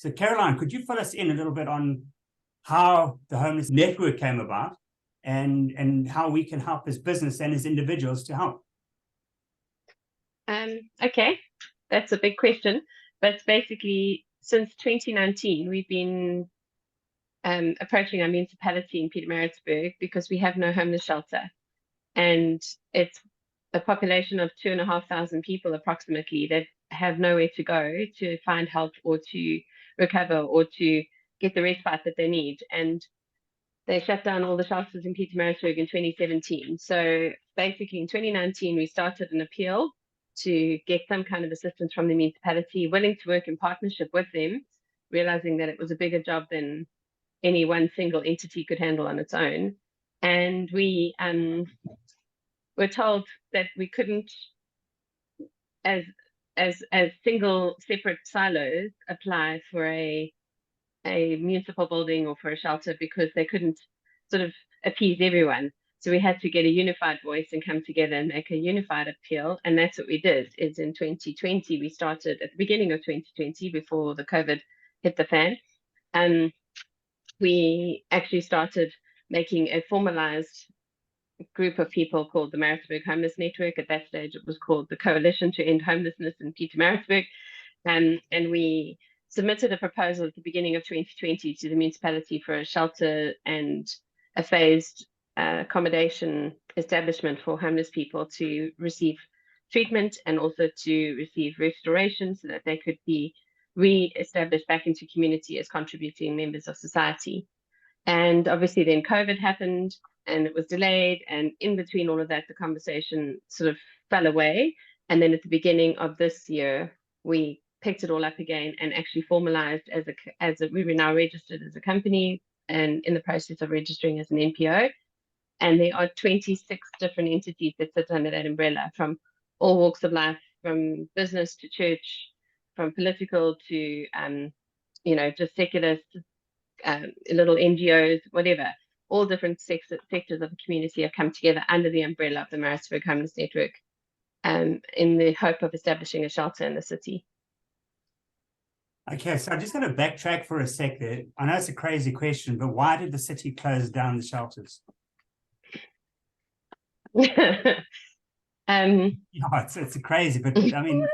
So Caroline, could you fill us in a little bit on how the Homeless Network came about and how we can help as business and as individuals to help? Okay, that's a big question, but basically since 2019, we've been approaching our municipality in Pietermaritzburg because we have no homeless shelter, and it's a population of 2,500 people approximately that have nowhere to go to find help or to recover or to get the respite that they need. And they shut down all the shelters in Pietermaritzburg in 2017. So basically in 2019, we started an appeal to get some kind of assistance from the municipality, willing to work in partnership with them, realizing that it was a bigger job than any one single entity could handle on its own. And we were told that we couldn't, as single separate silos, apply for a municipal building or for a shelter because they couldn't sort of appease everyone. So we had to get a unified voice and come together and make a unified appeal. And that's what we did. Is in 2020, we started at the beginning of 2020 before the COVID hit the fan. We actually started making a formalized group of people called the Pietermaritzburg Homeless Network. At that stage, it was called the Coalition to End Homelessness in Pietermaritzburg. And we submitted a proposal at the beginning of 2020 to the municipality for a shelter and a phased accommodation establishment for homeless people to receive treatment and also to receive restoration so that they could be re-established back into community as contributing members of society. And obviously then COVID happened and it was delayed, and in between all of that, the conversation sort of fell away. And then at the beginning of this year, we picked it all up again and actually formalized we were now registered as a company and in the process of registering as an NPO. And there are 26 different entities that sit under that umbrella, from all walks of life, from business to church, from political to just secular, little NGOs, whatever. All different sectors of the community have come together under the umbrella of the Pietermaritzburg Homeless Network, in the hope of establishing a shelter in the city. Okay, so I'm just going to backtrack for a sec there. I know it's a crazy question, but why did the city close down the shelters? Yeah, it's crazy, but I mean,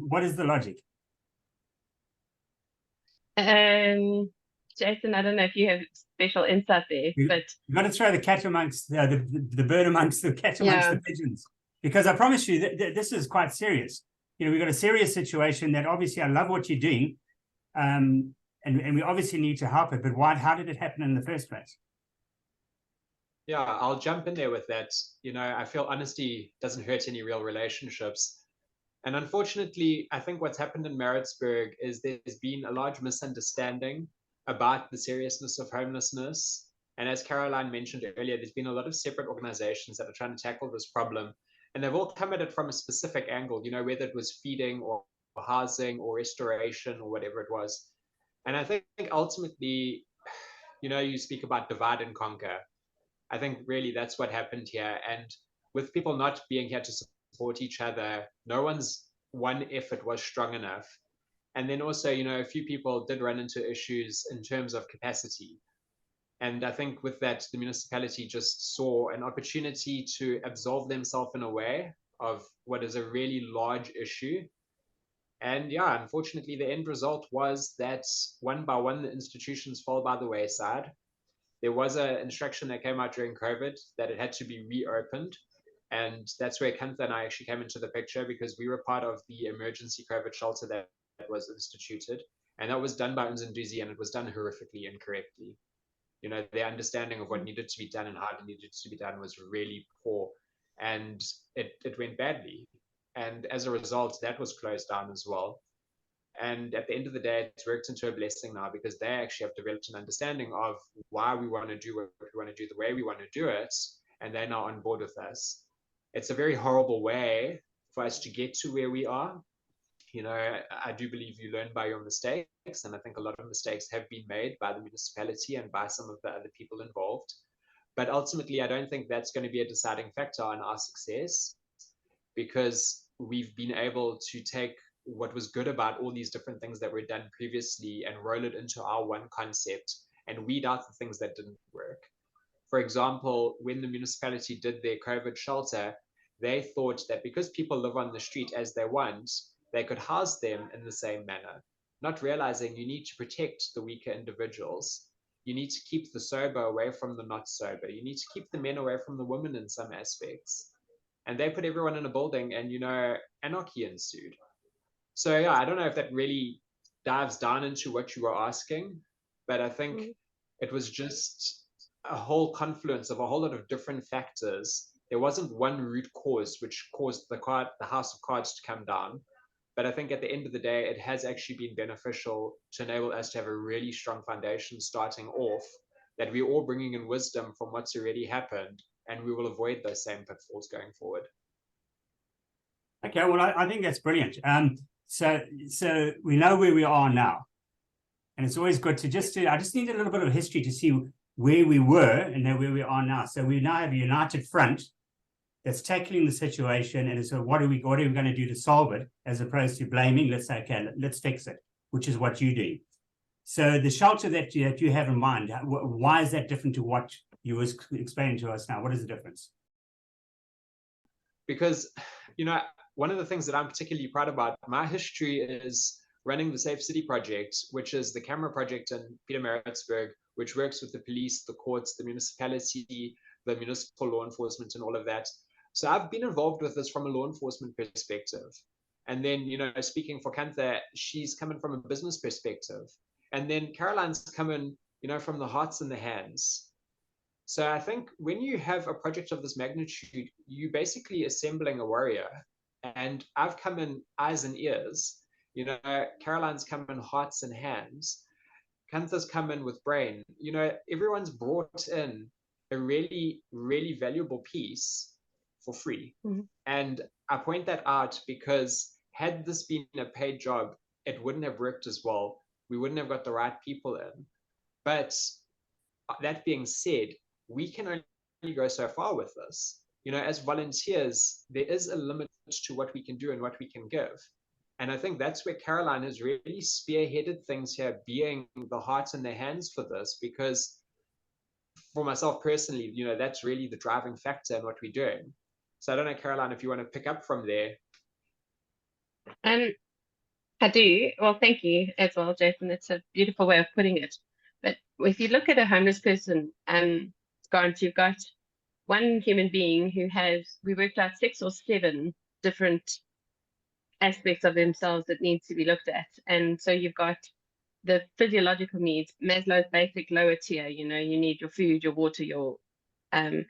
what is the logic? Jason, I don't know if you have special insight there, but you've got to throw the cat amongst the bird amongst the cat amongst the pigeons, because I promise you that this is quite serious. We've got a serious situation that obviously I love what you're doing, and we obviously need to help it. But how did it happen in the first place? Yeah, I'll jump in there with that. I feel honesty doesn't hurt any real relationships. And unfortunately, I think what's happened in Maritzburg is there's been a large misunderstanding about the seriousness of homelessness. And as Caroline mentioned earlier, there's been a lot of separate organizations that are trying to tackle this problem. And they've all come at it from a specific angle, whether it was feeding or housing or restoration or whatever it was. And I think ultimately, you speak about divide and conquer. I think really that's what happened here. And with people not being here to support each other, no one's one effort was strong enough. And then also, a few people did run into issues in terms of capacity. And I think with that, the municipality just saw an opportunity to absolve themselves in a way of what is a really large issue. And yeah, unfortunately, the end result was that one by one, the institutions fell by the wayside. There was an instruction that came out during COVID that it had to be reopened. And that's where Kantha and I actually came into the picture, because we were part of the emergency COVID shelter that was instituted. And that was done by Unzinduzi, and it was done horrifically incorrectly. Their understanding of what needed to be done and how it needed to be done was really poor. And it went badly. And as a result, that was closed down as well. And at the end of the day, it's worked into a blessing now, because they actually have developed an understanding of why we want to do what we want to do, the way we want to do it. And they're now on board with us. It's a very horrible way for us to get to where we are. I do believe you learn by your mistakes. And I think a lot of mistakes have been made by the municipality and by some of the other people involved. But ultimately, I don't think that's going to be a deciding factor on our success, because we've been able to take what was good about all these different things that were done previously and roll it into our one concept and weed out the things that didn't work. For example, when the municipality did their COVID shelter, they thought that because people live on the street as they want, they could house them in the same manner, not realizing you need to protect the weaker individuals. You need to keep the sober away from the not sober. You need to keep the men away from the women in some aspects. And they put everyone in a building and, anarchy ensued. So, yeah, I don't know if that really dives down into what you were asking, but I think it was just a whole confluence of a whole lot of different factors. There wasn't one root cause which caused the house of cards to come down. But I think at the end of the day, it has actually been beneficial to enable us to have a really strong foundation starting off, that we're all bringing in wisdom from what's already happened, and we will avoid those same pitfalls going forward. Okay, well, I think that's brilliant. So we know where we are now. And it's always good to I just need a little bit of history to see where we were and then where we are now. So we now have a united front that's tackling the situation, and so what are we going to do to solve it, as opposed to blaming. Let's say, okay, let's fix it, which is what you do. So the shelter that you have in mind, why is that different to what you was explaining to us now? What is the difference? Because, one of the things that I'm particularly proud about, my history is running the Safe City Project, which is the camera project in Pietermaritzburg, which works with the police, the courts, the municipality, the municipal law enforcement, and all of that. So I've been involved with this from a law enforcement perspective. And then, speaking for Kantha, she's coming from a business perspective. And then Caroline's coming, from the hearts and the hands. So I think when you have a project of this magnitude, you basically assembling a warrior. And I've come in eyes and ears. Caroline's come in hearts and hands. Kantha's come in with brain. Everyone's brought in a really, really valuable piece for free. And I point that out because had this been a paid job, it wouldn't have worked as well. We wouldn't have got the right people in. But that being said, we can only go so far with this. As volunteers, there is a limit to what we can do and what we can give. And I think that's where Caroline has really spearheaded things here, being the heart and the hands for this, because for myself personally, that's really the driving factor in what we're doing. So I don't know, Caroline, if you want to pick up from there. I do. Well, thank you as well, Jason. It's a beautiful way of putting it. But if you look at a homeless person, Grant, you've got one human being who we worked out 6 or 7 different aspects of themselves that needs to be looked at. And so you've got the physiological needs, Maslow's basic lower tier, you need your food, your water, your and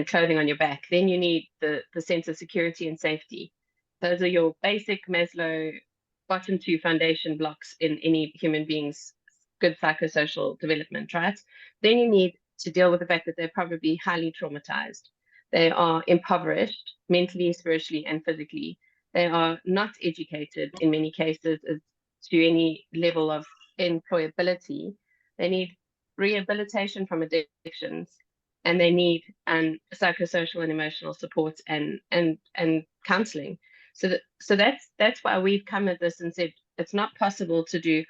clothing on your back. Then you need the sense of security and safety. Those are your basic Maslow bottom 2 foundation blocks in any human being's good psychosocial development, right? Then you need to deal with the fact that they're probably highly traumatized. They are impoverished mentally, spiritually, and physically. They are not educated in many cases to any level of employability. They need rehabilitation from addictions, and they need psychosocial and emotional support and counseling. So that's why we've come at this and said it's not possible to do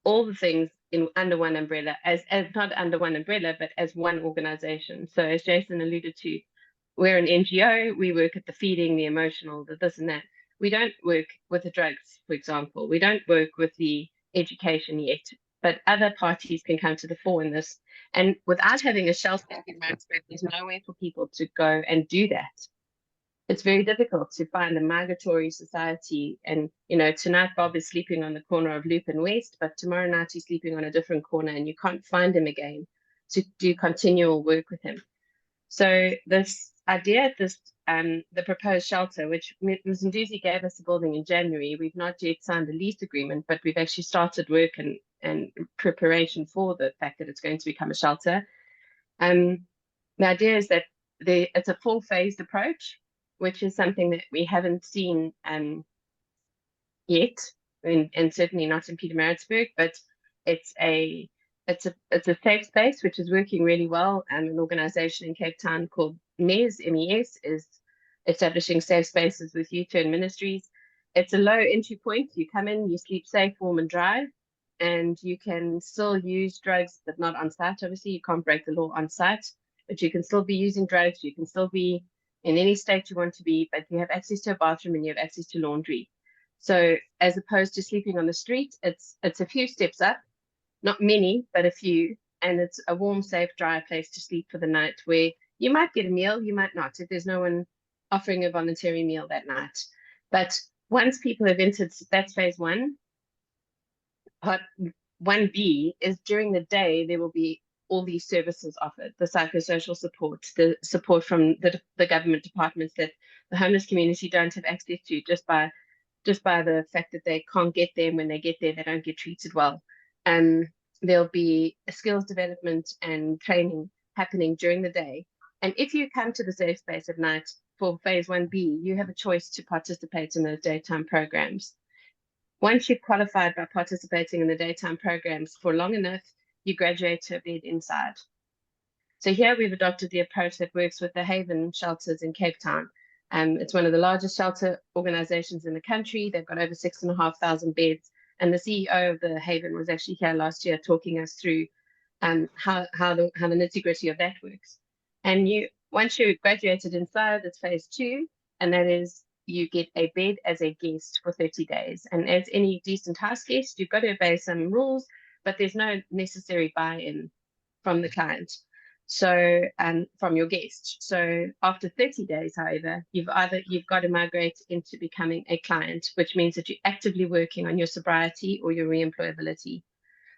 all the things under one umbrella, as not under one umbrella, but as one organization. So as Jason alluded to, we're an NGO, we work at the feeding, the emotional, the this and that. We don't work with the drugs, for example. We don't work with the education yet, but other parties can come to the fore in this. And without having a shelter in Pietermaritzburg, there's nowhere for people to go and do that. It's very difficult to find a migratory society. And, tonight Bob is sleeping on the corner of Loop and West, but tomorrow night he's sleeping on a different corner and you can't find him again to do continual work with him. So this idea, the proposed shelter, which Mzinduzi gave us the building in January, we've not yet signed a lease agreement, but we've actually started work and preparation for the fact that it's going to become a shelter. The idea is that it's a full-phased approach, which is something that we haven't seen yet, and certainly not in Pietermaritzburg, but it's a safe space which is working really well. An organization in Cape Town called MES is establishing safe spaces with U-Turn Ministries. it's a low entry point. You come in, you sleep safe, warm and dry, and you can still use drugs, but not on site. Obviously, you can't break the law on site, but you can still be using drugs. You can still be in any state you want to be, but you have access to a bathroom and you have access to laundry. So as opposed to sleeping on the street, it's a few steps up, not many, but a few, and it's a warm, safe, dry place to sleep for the night where you might get a meal, you might not, if there's no one offering a voluntary meal that night. But once people have entered, that's phase one. Part 1B is during the day, there will be all these services offered, the psychosocial support, the support from the government departments that the homeless community don't have access to just by the fact that they can't get there. When they get there, they don't get treated well. There'll be a skills development and training happening during the day. And if you come to the safe space at night for phase 1B, you have a choice to participate in those daytime programs. Once you've qualified by participating in the daytime programs for long enough, you graduate to a bed inside. So here we've adopted the approach that works with the Haven shelters in Cape Town. It's one of the largest shelter organizations in the country. They've got over 6,500 beds. And the CEO of the Haven was actually here last year talking us through how the nitty-gritty of that works. And once you're graduated inside, it's phase 2, and that is you get a bed as a guest for 30 days. And as any decent house guest, you've got to obey some rules, but there's no necessary buy-in from the client. So, from your guest. So after 30 days, however, you've got to migrate into becoming a client, which means that you're actively working on your sobriety or your reemployability.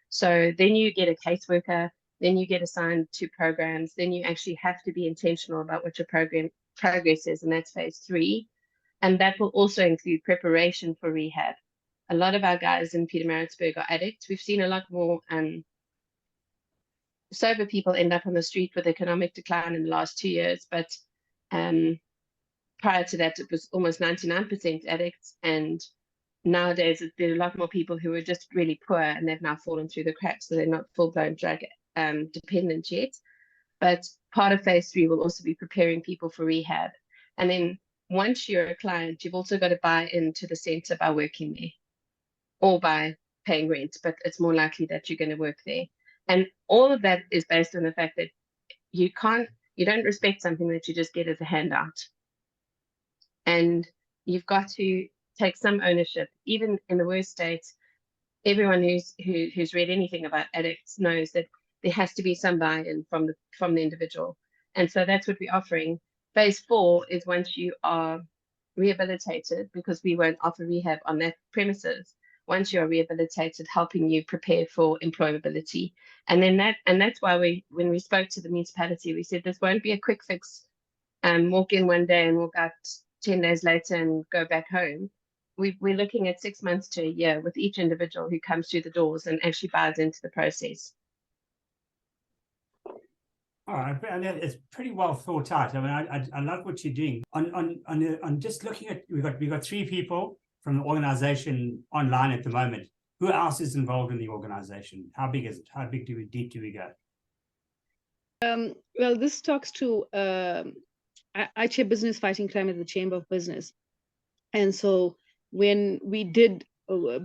So then you get a caseworker, then you get assigned to programs, then you actually have to be intentional about what your progress is, and that's phase 3. And that will also include preparation for rehab. A lot of our guys in Pietermaritzburg are addicts. We've seen a lot more sober people end up on the street with economic decline in the last 2 years, but prior to that, it was almost 99% addicts. And nowadays, there are a lot more people who are just really poor and they've now fallen through the cracks, so they're not full-blown drug dependent yet. But part of phase 3 will also be preparing people for rehab. And then once you're a client, you've also got to buy into the center by working there or by paying rent, but it's more likely that you're going to work there. And all of that is based on the fact that you don't respect something that you just get as a handout. And you've got to take some ownership. Even in the worst states, everyone who's read anything about addicts knows that there has to be some buy-in from the individual. And so that's what we're offering. Phase 4 is once you are rehabilitated, because we won't offer rehab on that premises. Once you're rehabilitated, helping you prepare for employability. And then that's why when we spoke to the municipality, we said this won't be a quick fix, walk in one day and walk out 10 days later and go back home. We're looking at 6 months to a year with each individual who comes through the doors and actually buys into the process. All right, and it's pretty well thought out. I mean, I love what you're doing. On just looking at, we've got 3 people from the organization online at the moment. Who else is involved in the organization? How big is it? How deep do we go? Well, this talks to I chair business fighting crime at the Chamber of Business, and so when we did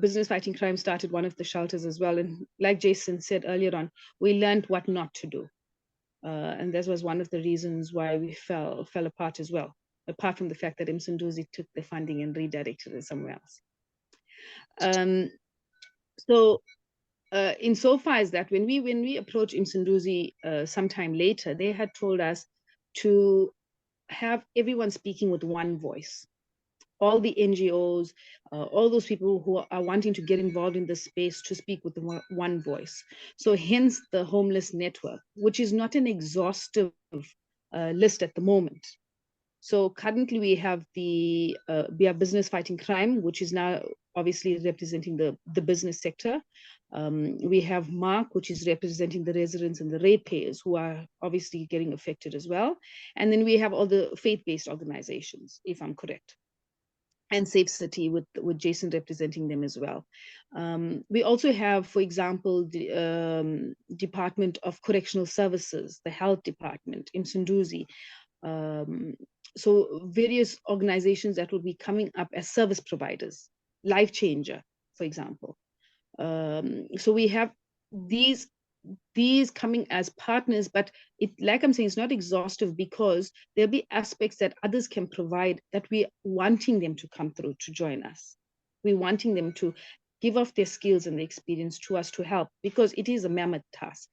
business fighting crime started one of the shelters as well, and like Jason said earlier on, we learned what not to do. And that was one of the reasons why we fell apart as well, apart from the fact that Msunduzi took the funding and redirected it somewhere else. So insofar as that, when we approached Msunduzi sometime later, they had told us to have everyone speaking with one voice. All the NGOs, all those people who are wanting to get involved in this space to speak with one voice. So hence the Homeless Network, which is not an exhaustive list at the moment. So currently we have the business fighting crime, which is now obviously representing the business sector. We have Mark, which is representing the residents and the ratepayers who are obviously getting affected as well. And then we have all the faith-based organizations, if I'm correct. And Safe City with Jason representing them as well. We also have, for example, the Department of Correctional Services, the Health Department in Msunduzi, so various organizations that will be coming up as service providers, Life Changer, for example. So we have these coming as partners, but it, like I'm saying, it's not exhaustive, because there'll be aspects that others can provide that we're wanting them to come through to join us. We're wanting them to give off their skills and the experience to us to help, because it is a mammoth task.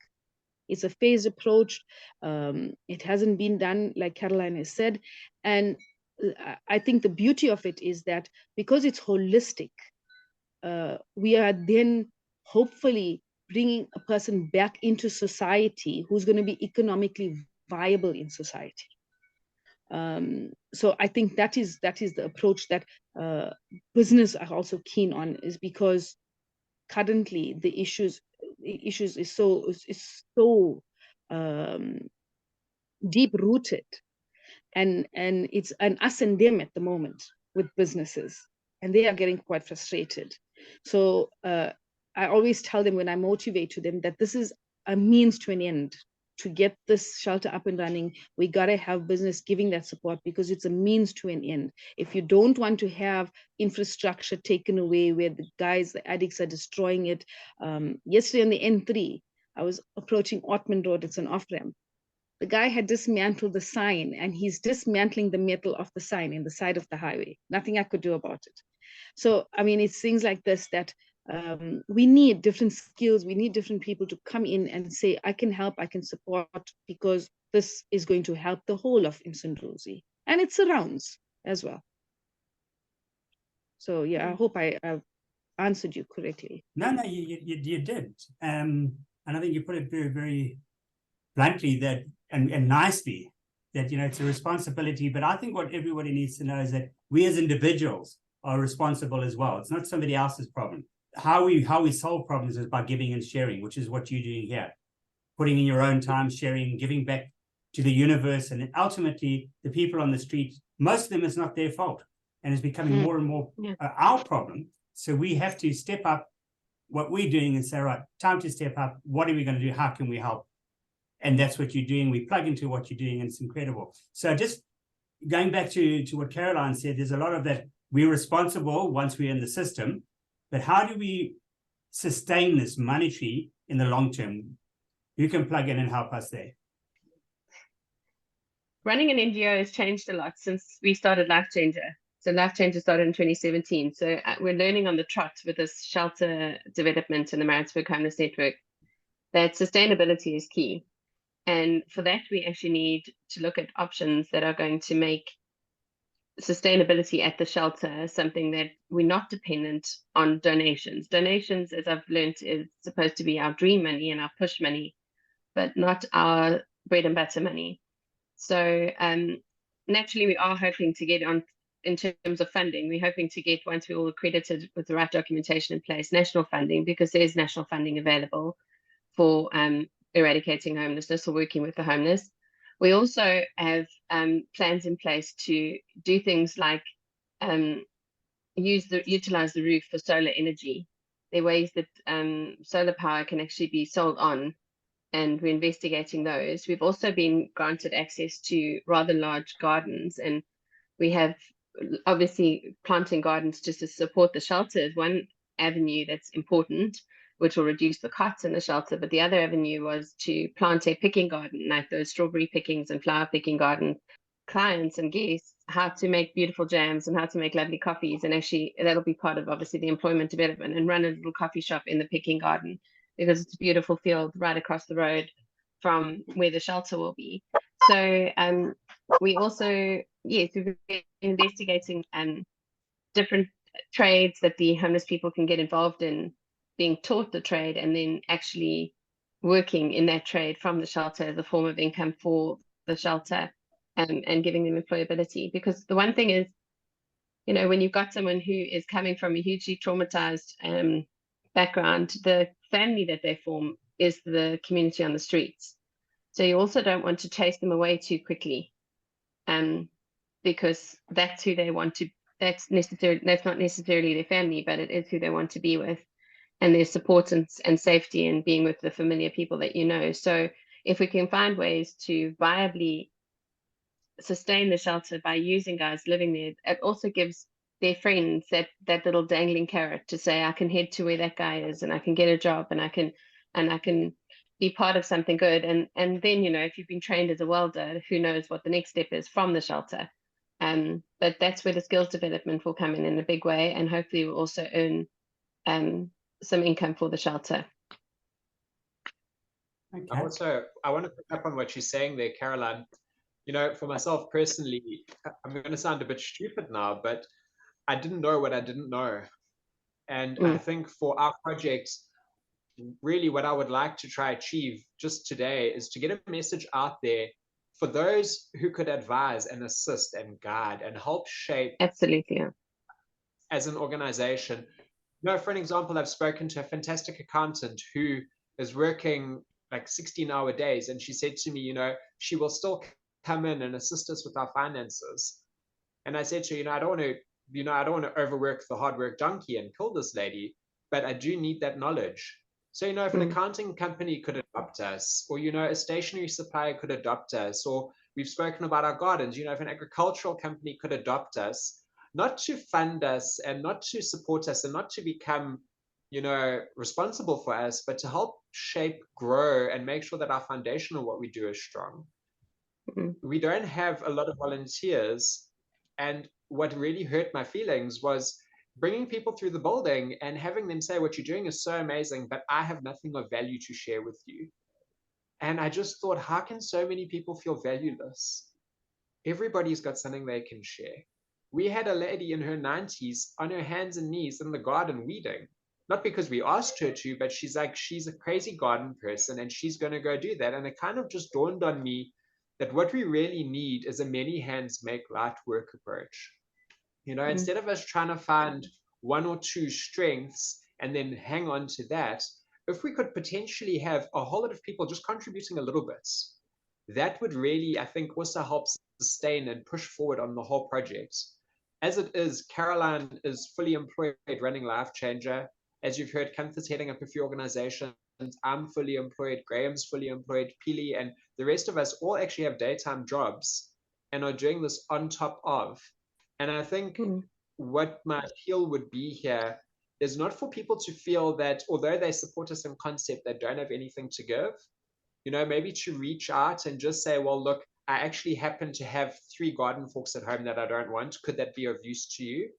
It's a phased approach. It hasn't been done, like Caroline has said. And I think the beauty of it is that because it's holistic, we are then hopefully bringing a person back into society who's going to be economically viable in society. So I think that is the approach that business are also keen on, is because currently the issues is so deep rooted, and it's an us and them at the moment with businesses, and they are getting quite frustrated. So I always tell them, when I motivate to them, that this is a means to an end. To get this shelter up and running, we got to have business giving that support, because it's a means to an end. If you don't want to have infrastructure taken away where the addicts are destroying it. Yesterday on the N3, I was approaching Ottman Road, it's an off-ramp. The guy had dismantled the sign, and he's dismantling the metal of the sign in the side of the highway. Nothing I could do about it. So, I mean, it's things like this that we need different skills. We need different people to come in and say, I can help, I can support, because this is going to help the whole of Msunduzi. And it surrounds as well. So, yeah, I hope I answered you correctly. No, you did. And I think you put it very, very bluntly that and nicely, that, you know, it's a responsibility. But I think what everybody needs to know is that we as individuals are responsible as well. It's not somebody else's problem. How we solve problems is by giving and sharing, which is what you're doing here. Putting in your own time, sharing, giving back to the universe, and ultimately the people on the street, most of them, it's not their fault, and it's becoming more and more our problem. So we have to step up what we're doing and say, right, time to step up. What are we going to do? How can we help? And that's what you're doing. We plug into what you're doing, and it's incredible. So just going back to what Caroline said, there's a lot of that. We're responsible once we're in the system, but how do we sustain this monetary in the long term? You can plug in and help us there. Running an NGO has changed a lot since we started Life Changer. So Life Changer started in 2017. So we're learning on the trot with this shelter development in the Pietermaritzburg Homeless Network that sustainability is key. And for that, we actually need to look at options that are going to make sustainability at the shelter something that we're not dependent on donations. Donations, as I've learned, is supposed to be our dream money and our push money, but not our bread and butter money. So naturally, we are hoping to get on in terms of funding. We're hoping to get, once we're all accredited with the right documentation in place, national funding, because there's national funding available for eradicating homelessness or working with the homeless. We also have plans in place to do things like utilize the roof for solar energy. There are ways that solar power can actually be sold on, and we're investigating those. We've also been granted access to rather large gardens, and we have obviously planting gardens just to support the shelter is one avenue that's important, which will reduce the costs in the shelter. But the other avenue was to plant a picking garden, like those strawberry pickings and flower picking garden, clients and guests how to make beautiful jams and how to make lovely coffees. And actually that'll be part of obviously the employment development, and run a little coffee shop in the picking garden, because it's a beautiful field right across the road from where the shelter will be. So we also, yes, we've been investigating different trades that the homeless people can get involved in, being taught the trade, and then actually working in that trade from the shelter as a form of income for the shelter, and giving them employability. Because the one thing is, you know, when you've got someone who is coming from a hugely traumatized background, the family that they form is the community on the streets. So you also don't want to chase them away too quickly, because that's who they want to, that's not necessarily their family, but it is who they want to be with, and their support and safety, and being with the familiar people that you know. So if we can find ways to viably sustain the shelter by using guys living there, it also gives their friends that little dangling carrot to say, I can head to where that guy is, and I can get a job, and I can be part of something good. And then, you know, if you've been trained as a welder, who knows what the next step is from the shelter. But that's where the skills development will come in a big way, and hopefully we'll also earn some income for the shelter. Okay. I want to pick up on what you're saying there, Caroline. You know, for myself personally, I'm going to sound a bit stupid now, but I didn't know what I didn't know. And I think for our project, really what I would like to try achieve just today is to get a message out there for those who could advise and assist and guide and help shape. Absolutely, yeah. As an organization. You know, for an example, I've spoken to a fantastic accountant who is working like 16-hour days, and she said to me, you know, she will still come in and assist us with our finances. And I said to her, I don't want to overwork the hard work donkey and kill this lady, but I do need that knowledge. So, you know, if an accounting company could adopt us, or, you know, a stationery supplier could adopt us, or we've spoken about our gardens, you know, if an agricultural company could adopt us, not to fund us and not to support us and not to become, you know, responsible for us, but to help shape, grow, and make sure that our foundation of what we do is strong. We don't have a lot of volunteers. And what really hurt my feelings was bringing people through the building and having them say, what you're doing is so amazing, but I have nothing of value to share with you. And I just thought, how can so many people feel valueless? Everybody's got something they can share. We had a lady in her 90s on her hands and knees in the garden weeding, not because we asked her to, but she's a crazy garden person and she's going to go do that. And it kind of just dawned on me that what we really need is a many hands make light work approach. You know, instead of us trying to find one or two strengths and then hang on to that, if we could potentially have a whole lot of people just contributing a little bit, that would really, I think, also help sustain and push forward on the whole project. As it is, Caroline is fully employed running Life Changer. As you've heard, Kantha's heading up a few organizations. I'm fully employed, Graham's fully employed, Pili, and the rest of us all actually have daytime jobs and are doing this on top of. And I think what my appeal would be here is not for people to feel that although they support us in concept, they don't have anything to give. You know, maybe to reach out and just say, well, look, I actually happen to have 3 garden forks at home that I don't want. Could that be of use to you?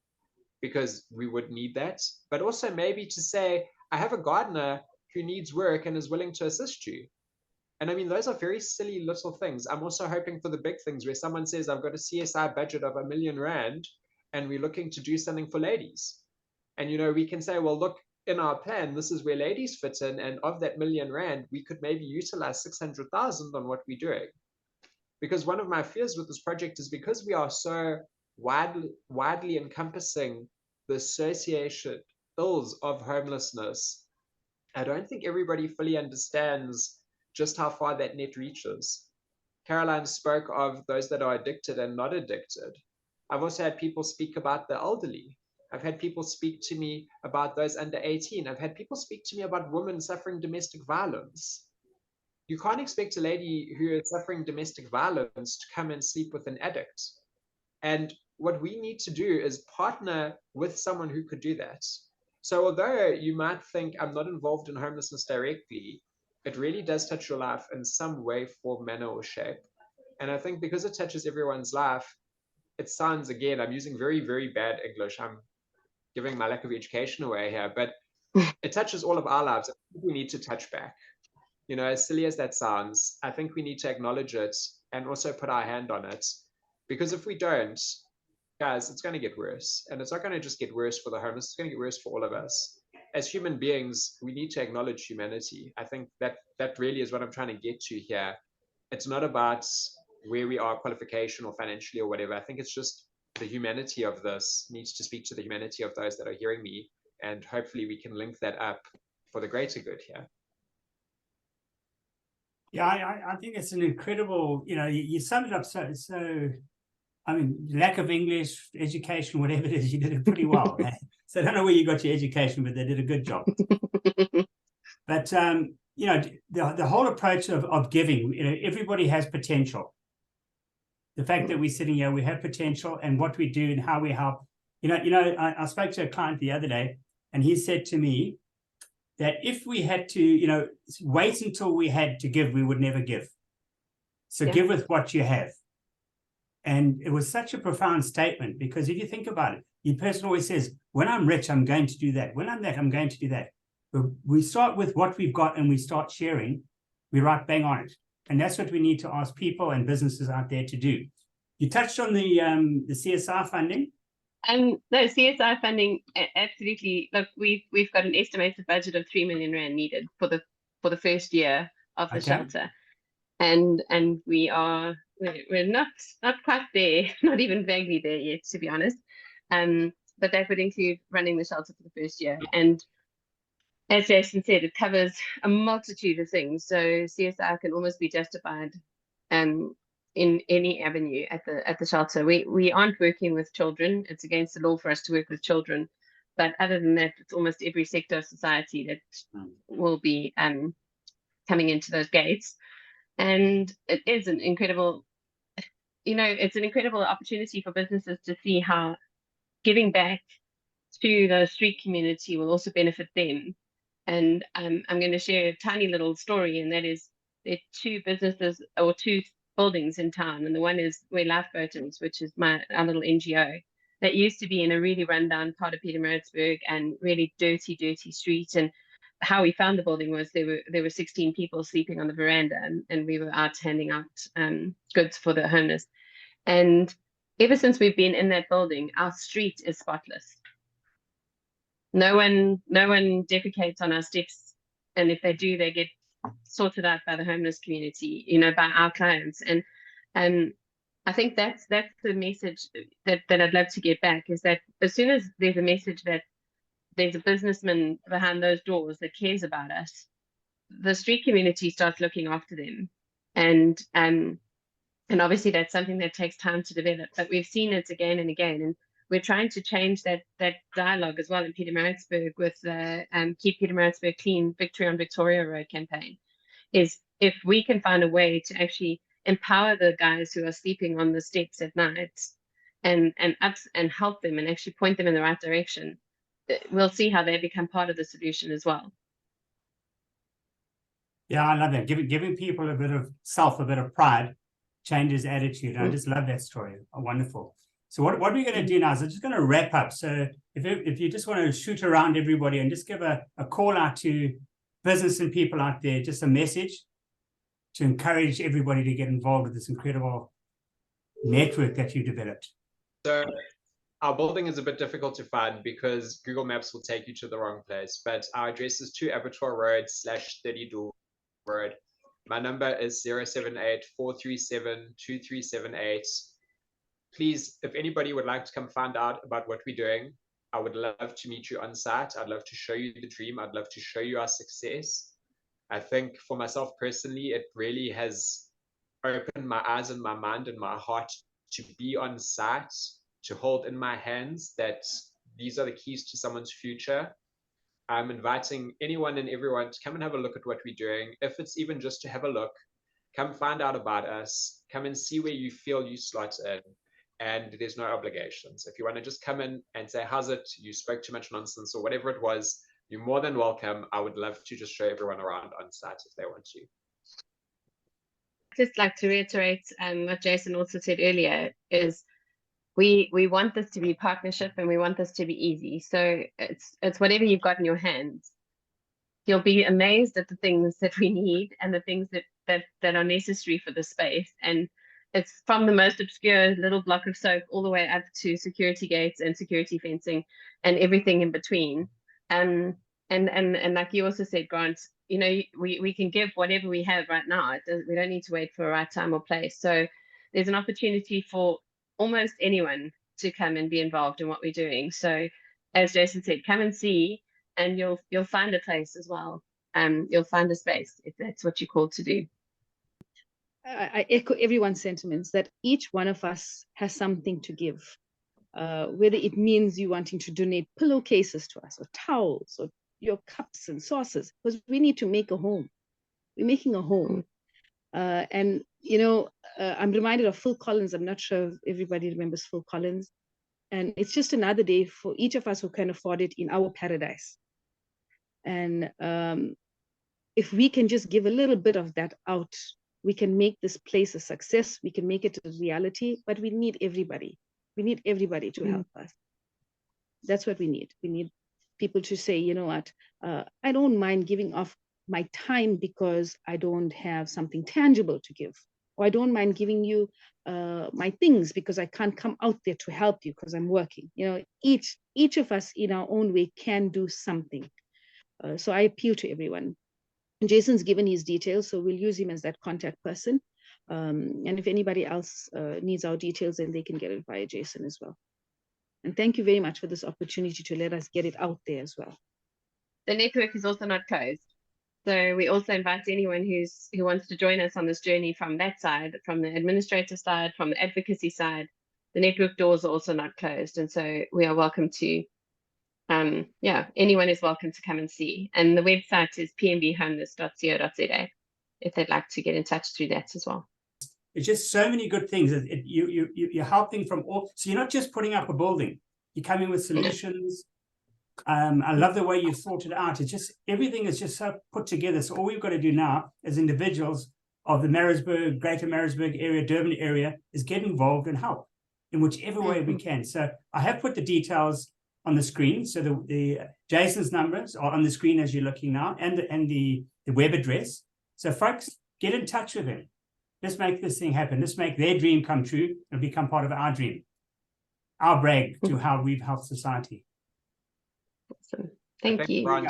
Because we would need that. But also maybe to say, I have a gardener who needs work and is willing to assist you. And I mean, those are very silly little things. I'm also hoping for the big things where someone says, I've got a CSI budget of R1 million and we're looking to do something for ladies. And, you know, we can say, well, look, in our plan, this is where ladies fit in. And of that R1 million, we could maybe utilize 600,000 on what we're doing. Because one of my fears with this project is because we are so widely encompassing the association ills of homelessness, I don't think everybody fully understands just how far that net reaches. Caroline spoke of those that are addicted and not addicted. I've also had people speak about the elderly. I've had people speak to me about those under 18. I've had people speak to me about women suffering domestic violence. You can't expect a lady who is suffering domestic violence to come and sleep with an addict. And what we need to do is partner with someone who could do that. So although you might think I'm not involved in homelessness directly, it really does touch your life in some way, form, manner, or shape. And I think because it touches everyone's life, it sounds, again, I'm using very, very bad English. I'm giving my lack of education away here, but it touches all of our lives. I think we need to touch back. You know, as silly as that sounds, I think we need to acknowledge it and also put our hand on it. Because if we don't, guys, it's going to get worse. And it's not going to just get worse for the homeless, it's going to get worse for all of us. As human beings, we need to acknowledge humanity. I think that really is what I'm trying to get to here. It's not about where we are, qualification or financially or whatever. I think it's just the humanity of this needs to speak to the humanity of those that are hearing me. And hopefully we can link that up for the greater good here. Yeah, I think it's an incredible, you know, you summed it up so, I mean, lack of English, education, whatever it is, you did it pretty well. So I don't know where you got your education, but they did a good job. But, you know, the whole approach of giving, you know, everybody has potential. the fact that we're sitting here, we have potential, and what we do and how we help. I spoke to a client the other day, and he said to me that if we had to, wait until we had to give, we would never give. So give with what you have. And it was such a profound statement, because if you think about it, the person always says, when I'm rich, I'm going to do that. When I'm that, I'm going to do that. But we start with what we've got and we start sharing, we're right bang on it. And that's what we need to ask people and businesses out there to do. You touched on the CSR funding. No, CSR funding, absolutely. Look, we've got an estimated budget of 3 million rand needed for the first year of the shelter, and we're not quite there, not even vaguely there yet, to be honest. But that would include running the shelter for the first year, and as Jason said, it covers a multitude of things. So CSR can almost be justified in any avenue at the shelter. We aren't working with children. It's against the law for us to work with children. But other than that, it's almost every sector of society that will be coming into those gates. And it is an incredible, it's an incredible opportunity for businesses to see how giving back to the street community will also benefit them. And I'm going to share a tiny little story, and that is there are two businesses or two buildings in town, and the one is where Lifeboat is, which is our little NGO that used to be in a really rundown part of Pietermaritzburg and really dirty street. And how we found the building was there were 16 people sleeping on the veranda, and we were out handing out goods for the homeless. And ever since we've been in that building, our street is spotless. No one defecates on our steps, and if they do, they get sorted out by the homeless community, by our clients. And I think that's the message that I'd love to get back, is that as soon as there's a message that there's a businessman behind those doors that cares about us, the street community starts looking after them. And obviously that's something that takes time to develop, but we've seen it again and again. And we're trying to change that dialogue as well in Pietermaritzburg with the Keep Pietermaritzburg Clean Victory on Victoria Road campaign. Is if we can find a way to actually empower the guys who are sleeping on the steps at night and help them and actually point them in the right direction, we'll see how they become part of the solution as well. Yeah, I love that. Giving people a bit of self, a bit of pride, changes attitude. I just love that story. Oh, wonderful. So what we're going to do now is I'm just going to wrap up. So if you just want to shoot around everybody and just give a call out to business and people out there, just a message to encourage everybody to get involved with this incredible network that you developed. So our building is a bit difficult to find because Google Maps will take you to the wrong place, but our address is 2 Abattoir Road /30 Door Road. My number is 078-437-2378. Please, if anybody would like to come find out about what we're doing, I would love to meet you on site. I'd love to show you the dream. I'd love to show you our success. I think for myself personally, it really has opened my eyes and my mind and my heart to be on site, to hold in my hands that these are the keys to someone's future. I'm inviting anyone and everyone to come and have a look at what we're doing. If it's even just to have a look, come find out about us, come and see where you feel you slot in. And there's no obligations. If you want to just come in and say, how's it? You spoke too much nonsense or whatever it was, you're more than welcome. I would love to just show everyone around on site if they want to. Just like to reiterate what Jason also said earlier is we want this to be partnership and we want this to be easy. So it's whatever you've got in your hands. You'll be amazed at the things that we need and the things that are necessary for the space. And it's from the most obscure little block of soap all the way up to security gates and security fencing and everything in between. And like you also said, Grant, we can give whatever we have right now. We don't need to wait for a right time or place. So there's an opportunity for almost anyone to come and be involved in what we're doing. So as Jason said, come and see, and you'll find a place as well. You'll find a space if that's what you're called to do. I echo everyone's sentiments that each one of us has something to give, whether it means you wanting to donate pillowcases to us or towels or your cups and saucers, because we need to make a home. We're making a home. And I'm reminded of Phil Collins. I'm not sure if everybody remembers Phil Collins. And it's just another day for each of us who can afford it in our paradise. And if we can just give a little bit of that out, we can make this place a success. We can make it a reality, but we need everybody. We need everybody to help us. That's what we need. We need people to say, you know what, I don't mind giving off my time because I don't have something tangible to give. Or I don't mind giving you my things because I can't come out there to help you because I'm working. Each of us in our own way can do something. So I appeal to everyone. Jason's given his details, so we'll use him as that contact person. And if anybody else needs our details, then they can get it via Jason as well. And thank you very much for this opportunity to let us get it out there as well. The network is also not closed. So we also invite anyone who wants to join us on this journey from that side, from the administrative side, from the advocacy side. The network doors are also not closed. And so we are welcome to, anyone is welcome to come and see. And the website is pmbhomeless.co.za if they'd like to get in touch through that as well. It's just so many good things. You're helping from all. So you're not just putting up a building. You're coming with solutions. I love the way you thought it out. It's just everything is just so put together. So all we've got to do now as individuals of the Maritzburg, Greater Maritzburg area, Durban area, is get involved and help in whichever way we can. So I have put the details on the screen. So the Jason's numbers are on the screen as you're looking now, and the web address. So folks, get in touch with them. Let's make this thing happen. Let's make their dream come true and become part of our dream, our brag to how we've helped society. Awesome. Thank you. Brian,